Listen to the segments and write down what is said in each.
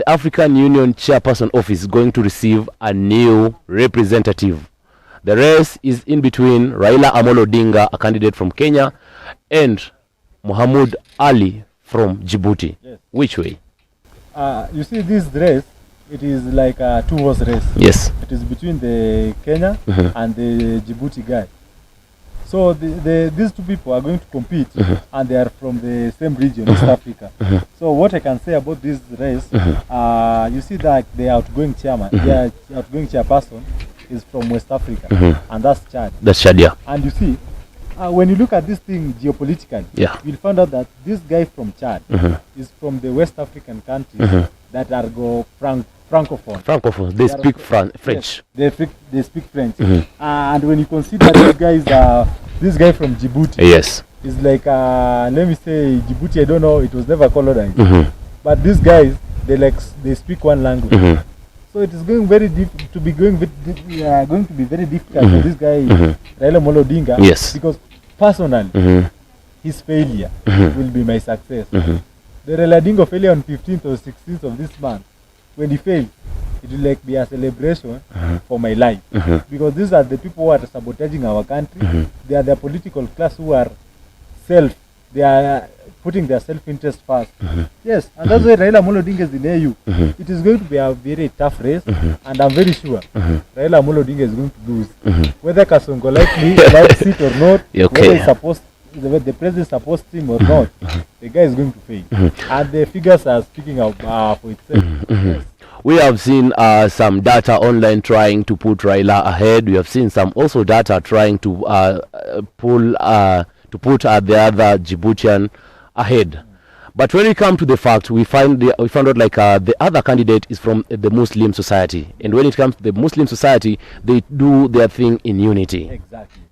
the African Union chairperson office is going to receive a new representative. The race is in between Raila Amolo Odinga, a candidate from Kenya, and Muhammad Ali from Djibouti. Yes. Which way? You see, this race, it is like a two-horse race. Yes. It is between the Kenya and the Djibouti guy. So these two people are going to compete, and they are from the same region, East Africa. So what I can say about this race, you see that the outgoing chairman, the outgoing chairperson is from West Africa, and that's Chad. That's Chad, yeah. And you see, when you look at this thing geopolitically, you'll find out that this guy from Chad is from the West African countries that are francophone. Francophone. They speak French. Yes, they speak French. And when you consider this guy from Djibouti, yes, is like let me say Djibouti. I don't know. It was never colonized, but these guys they speak one language. So it is going to be very difficult for this guy Raila Amolo Odinga. Yes, because personally, his failure will be my success. The Raila Odinga failure on 15th or 16th of this month, when he failed, it will like be a celebration for my life. Because these are the people who are sabotaging our country. They are the political class who are they are putting their self-interest first. Yes, and that's why Raila Amolo Odinga is in AU. It is going to be a very tough race, and I'm very sure Raila Amolo Odinga is going to lose. Whether Kasongo likes it or not, whether the president supposed him or not, the guy is going to fail. And the figures are speaking out for itself. Yes. We have seen some data online trying to put Raila ahead. We have seen some also data trying to put the other Djiboutian ahead. But when we come to the fact, we found out like the other candidate is from the Muslim society, and when it comes to the Muslim society, they do their thing in unity. Exactly.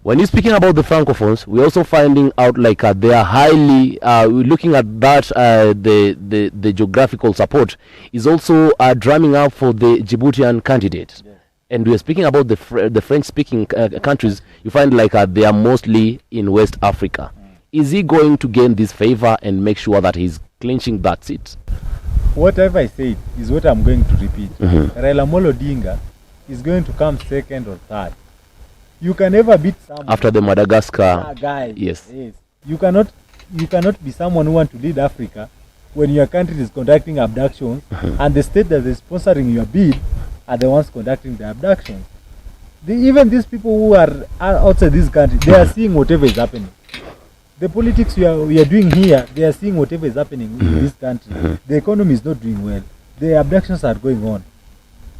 When you're speaking about the francophones, we're also finding out like they are highly looking at that the geographical support is also drumming up for the Djiboutian candidate. Yes. And we're speaking about the French-speaking countries. You find like they are mostly in West Africa. Is he going to gain this favor and make sure that he's clinching that seat? Whatever I said is what I'm going to repeat. Raila Amolo Odinga is going to come second or third. You can never beat someone after the Madagascar guy. Yes. You cannot be someone who want to lead Africa when your country is conducting abductions and the state that is sponsoring your bid are the ones conducting the abductions. Even these people who are outside this country, they are seeing whatever is happening. The politics we are doing here, they are seeing whatever is happening in this country. The economy is not doing well. The abductions are going on.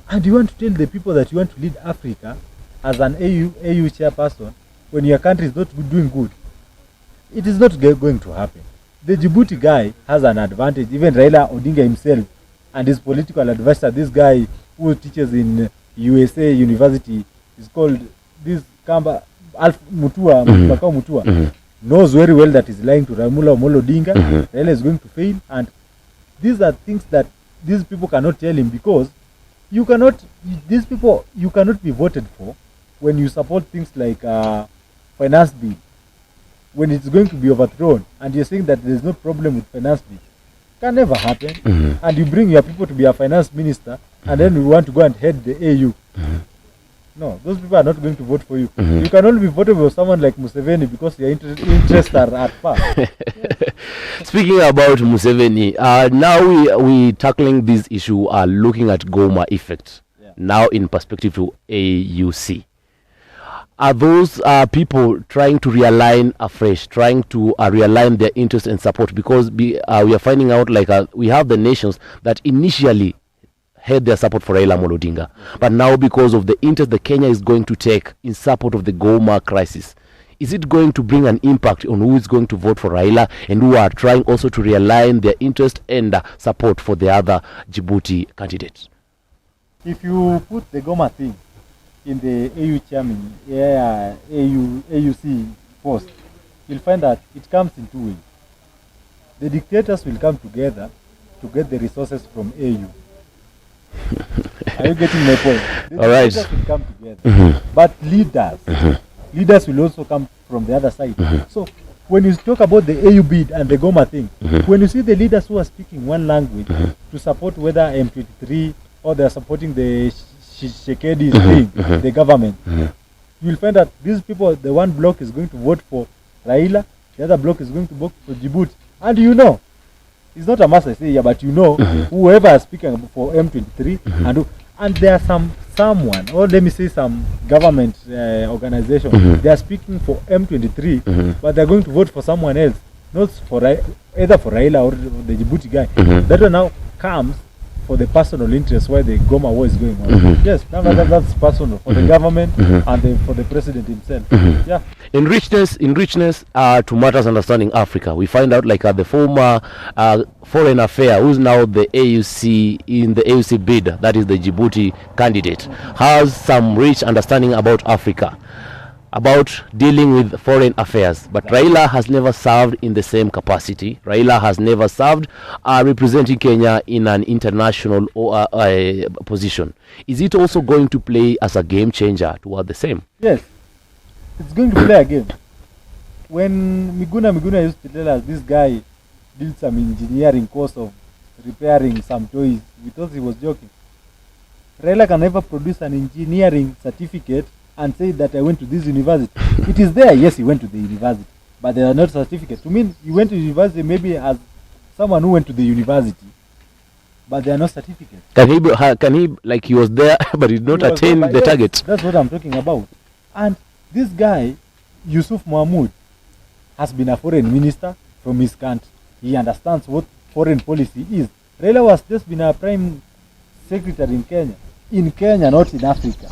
And you want to tell the people that you want to lead Africa as an AU chairperson when your country is not doing good? It is not going to happen. The Djibouti guy has an advantage. Even Raila Odinga himself and his political advisor, this guy who teaches in USA University, is called this Kamba Mutua, knows very well that he's lying to Raila Amolo Odinga. Raila is going to fail, and these are things that these people cannot tell him, because you cannot be voted for when you support things like finance bill, when it's going to be overthrown, and you're saying that there's no problem with finance bill. Can never happen. And you bring your people to be a finance minister, and then you want to go and head the AU. No, those people are not going to vote for you. You can only be voted for someone like Museveni because your interests are at par. Speaking about Museveni, now we tackling this issue, looking at Goma effect, now in perspective to AUC. Are those people trying to realign afresh, trying to realign their interest and support? Because we are finding out like we have the nations that initially had their support for Raila Amolo Odinga, but now because of the interest that Kenya is going to take in support of the Goma crisis, is it going to bring an impact on who is going to vote for Raila and who are trying also to realign their interest and support for the other Djibouti candidates? If you put the Goma thing in the AU chairman, AUC post, you'll find that it comes in two ways. The dictators will come together to get the resources from AU. Are you getting my point? The all right. Will come together. But leaders will also come from the other side. So when you talk about the AU bid and the Goma thing, when you see the leaders who are speaking one language to support whether M23 or they are supporting the Shekedi's thing, the government, you will find that these people, the one block is going to vote for Raila, the other block is going to vote for Djibouti. And you know, it's not a must I say here, but you know, whoever is speaking for M23, and there are someone, or let me say some government organization, they are speaking for M23, but they're going to vote for someone else, not for either for Raila or the Djibouti guy. That one now comes for the personal interest where the Goma war is going on. Yes, that's personal for the government and for the president himself. Yeah. In richness to matters understanding Africa, we find out like the former foreign affair, who's now the AUC in the AUC bid, that is the Djibouti candidate, has some rich understanding about Africa, about dealing with foreign affairs. But Raila has never served in the same capacity. Raila has never served representing Kenya in an international position. Is it also going to play as a game changer toward the same? Yes, it's going to play a game. When Miguna used to tell us this guy did some engineering course of repairing some toys, we thought he was joking. Raila can never produce an engineering certificate and say that I went to this university. It is there, yes, he went to the university, but there are not certificates. To mean he went to university maybe as someone who went to the university, but there are no certificates. Can he like he was there, but he did not attain the target? That's what I'm talking about. And this guy, Yusuf Mohamud, has been a foreign minister from his country. He understands what foreign policy is. Raila was just been a prime secretary in Kenya, not in Africa.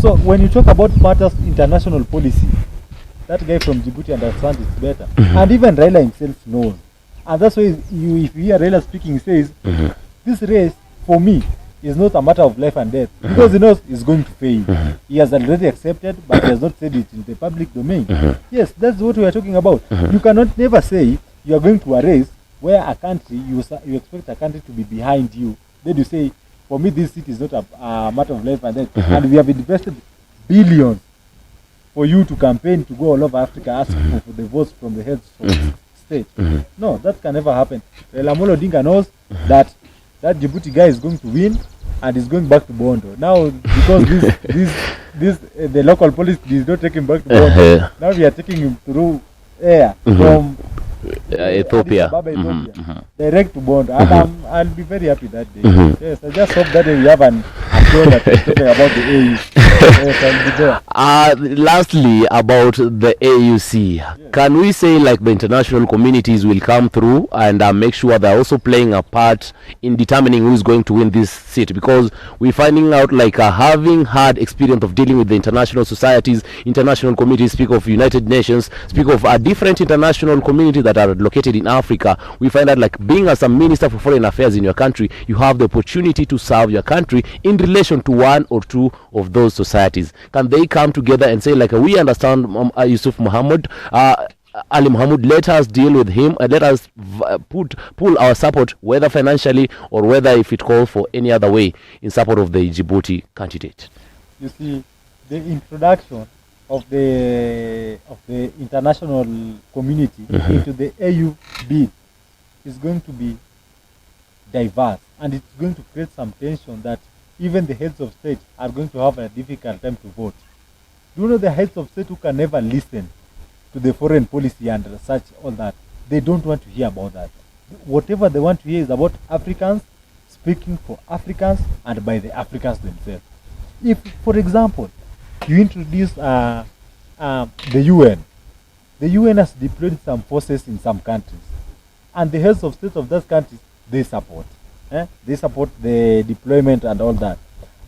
So when you talk about matters international policy, that guy from Djibouti understands it better. And even Raila himself knows. And that's why if you hear Raila speaking, he says, this race, for me, is not a matter of life and death. Because he knows he's going to fail. He has already accepted, but he has not said it in the public domain. Yes, that's what we are talking about. You cannot never say you are going to a race where a country, you expect a country to be behind you. Then you say, for me, this seat is not a matter of life and death. And we have invested billions for you to campaign to go all over Africa asking for the votes from the heads of the state. No, that can never happen. Raila Odinga knows that Djibouti guy is going to win and is going back to Bondo. Now, because the local police did not take him back to Bondo, now we are taking him through air from Ethiopia. Direct to Bondo. And I'll be very happy that day. Yes, I just hope that day we have an appeal that is talking about the AU. Yes, I'll be there. Lastly, about the AUC, can we say like the international communities will come through and make sure they're also playing a part in determining who's going to win this seat? Because we're finding out like having had experience of dealing with the international societies, international communities, speak of United Nations, speak of different international communities that are located in Africa, we find out like being as a minister for foreign affairs in your country, you have the opportunity to serve your country in relation to one or two of those societies. Can they come together and say like we understand Yusuf Mohamud, Ali Mohamud, let us deal with him and let us pull our support, whether financially or whether if it calls for any other way, in support of the Djibouti candidate? You see, the introduction of the international community into the AU bid is going to be diverse, and it's going to create some tension that even the heads of state are going to have a difficult time to vote. Do you know the heads of state who can never listen to the foreign policy and such, all that? They don't want to hear about that. Whatever they want to hear is about Africans, speaking for Africans and by the Africans themselves. If, for example, you introduce the UN has deployed some forces in some countries, and the heads of state of those countries, they support. They support the deployment and all that.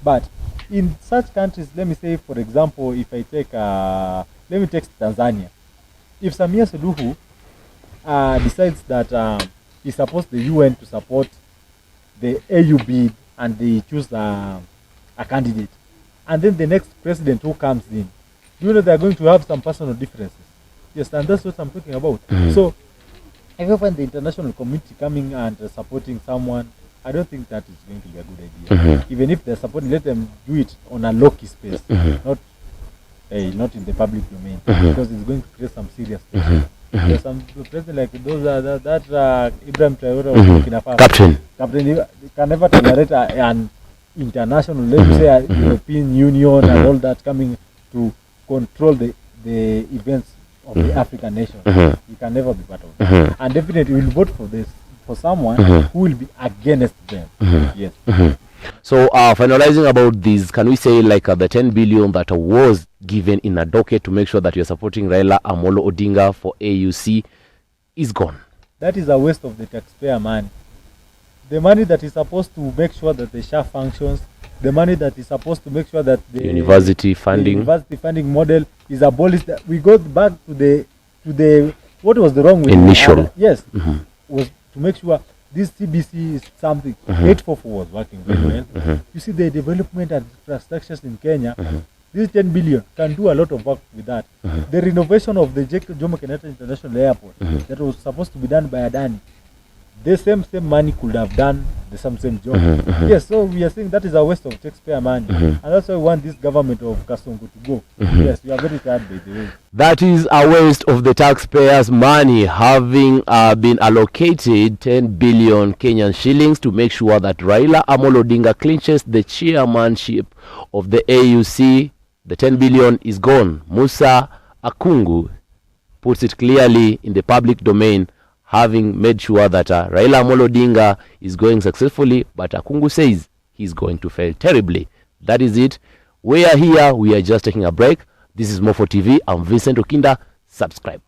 But in such countries, let me say, for example, if I take, let me take Tanzania. If Samia Suluhu decides that he supports the UN to support the AU bid and they choose a candidate, and then the next president who comes in, you know they're going to have some personal differences. Yes, and that's what I'm talking about. So if you find the international community coming and supporting someone, I don't think that is going to be a good idea. Even if they're supporting, let them do it on a low-key space, not not in the public domain, because it's going to create some serious things. There's some president like those that Ibrahim Traore was looking after. Captain, can never tolerate an international, let's say, a European Union and all that coming to control the events of the African nation. You can never be part of it. And definitely we will vote for someone who will be against them. Yes. So finalizing about this, can we say like the 10 billion that was given in a docket to make sure that you're supporting Raila Amolo Odinga for AUC is gone? That is a waste of the taxpayer money. The money that is supposed to make sure that the SHA functions, the money that is supposed to make sure that the university funding model is abolished. We go back to the what was the wrong with initial? Yes, was to make sure this CBC is something. 844 was working very well. You see the development and infrastructures in Kenya. This 10 billion can do a lot of work with that. The renovation of the Jomo Kenyatta International Airport that was supposed to be done by Adani. The same money could have done the same job. Yes, so we are saying that is a waste of taxpayer money. And also we want this government of Kasongo to go. Yes, we are very tired by the way. That is a waste of the taxpayers' money, having been allocated 10 billion Kenyan shillings to make sure that Raila Amolo Odinga clinches the chairmanship of the AUC. The 10 billion is gone. Musa Akungu puts it clearly in the public domain, having made sure that Raila Amolo Odinga is going successfully, but Akungu says he's going to fail terribly. That is it. We are here. We are just taking a break. This is M04 TV. I'm Vincent Okinda. Subscribe.